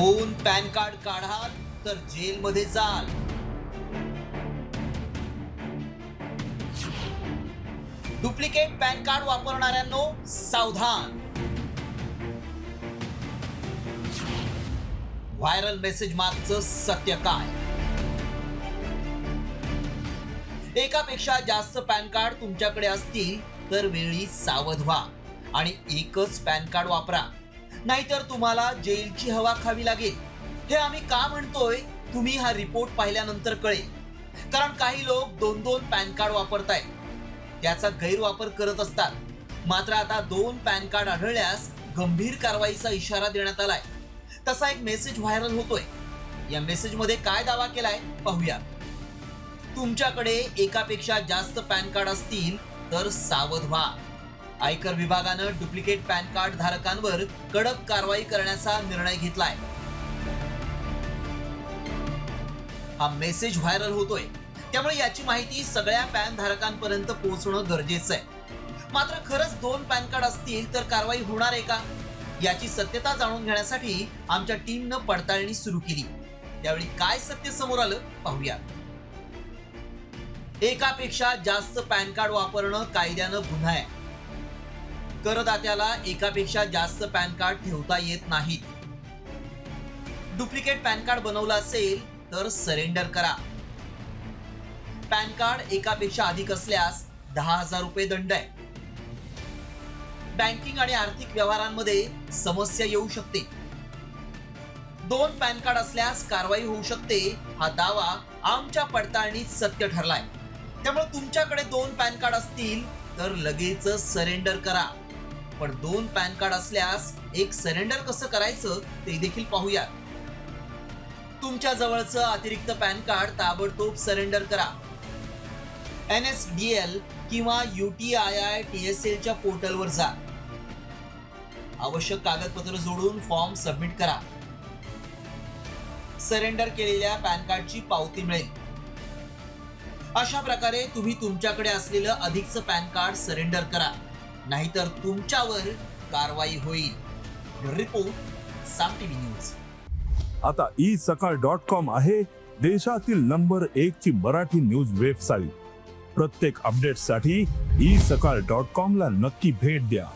दोन pan card काढाल तर जेलमध्ये जाल. डुप्लिकेट पॅन कार्ड वापरणाऱ्यांनो सावधान. व्हायरल मेसेज मागचं सत्य काय? एकापेक्षा जास्त पॅन कार्ड तुमच्याकडे असतील तर वेळी सावध व्हा आणि एकच पॅन कार्ड वापरा, नाहीतर तुम्हाला जेलची हवा खावी लागेल. हे आम्ही का म्हणतोय तुम्ही हा रिपोर्ट पाहिल्यानंतर कळेल. कारण काही लोक दोन दोन पॅन कार्ड वापरतायत, त्याचा गैरवापर करत असतात. मात्र आता दोन पॅन कार्ड आढळल्यास गंभीर कारवाईचा इशारा देण्यात आलाय. तसा एक मेसेज व्हायरल होतोय. या मेसेज मध्ये काय दावा केलाय पाहूया. तुमच्याकडे एकापेक्षा जास्त पॅन कार्ड असतील तर सावध व्हा. आयकर विभागानं डुप्लिकेट पॅन कार्ड धारकांवर कडक कारवाई करण्याचा निर्णय घेतलाय. हा मेसेज व्हायरल होतोय, त्यामुळे याची माहिती सगळ्या पॅन धारकांपर्यंत पोहोचणं गरजेचं आहे. मात्र खरंच दोन पॅन कार्ड असतील तर कारवाई होणार आहे का, याची सत्यता जाणून घेण्यासाठी आमच्या टीमनं पडताळणी सुरू केली. त्यावेळी काय सत्य समोर आलं पाहूया. एकापेक्षा जास्त पॅन कार्ड वापरणं कायद्यानं गुन्हा आहे. करदात्याला एकापेक्षा जास्त पॅन कार्ड ठेवता येत नाहीत. डुप्लिकेट पॅन कार्ड बनवलं असेल तर सरेंडर करा. पॅन कार्ड एकापेक्षा अधिक असल्यास 10,000 रुपये दंड आहे. बँकिंग आणि आर्थिक व्यवहारांमध्ये समस्या येऊ शकते. दोन पॅन कार्ड असल्यास कारवाई होऊ शकते. हा दावा आमच्या पडताळणीत सत्य ठरलाय. त्यामुळे तुमच्याकडे दोन पॅन कार्ड असतील तर लगेच सरेंडर करा. पण दोन पॅन कार्ड असल्यास एक सरेंडर कसं करायचं ते देखील पाहूया. तुमच्या जवळचं अतिरिक्त पॅन कार्ड ताबडतोब सरेंडर करा. NSDL किंवा UTIITSL च्या पोर्टलवर जा. आवश्यक कागदपत्र जोडून फॉर्म सबमिट करा. सरेंडर केलेल्या पॅन कार्डची पावती मिळेल. अशा प्रकारे तुम्ही तुमच्याकडे असलेलं अधिकचं पॅन कार्ड सरेंडर करा, नाहीतर तुमच्यावर कारवाई होईल. रिपोर्ट साम टीव्ही न्यूज. आता isakal.com आहे देशातील नंबर 1 ची मराठी न्यूज वेबसाईट. प्रत्येक अपडेटसाठी isakal.com ला नक्की भेट द्या.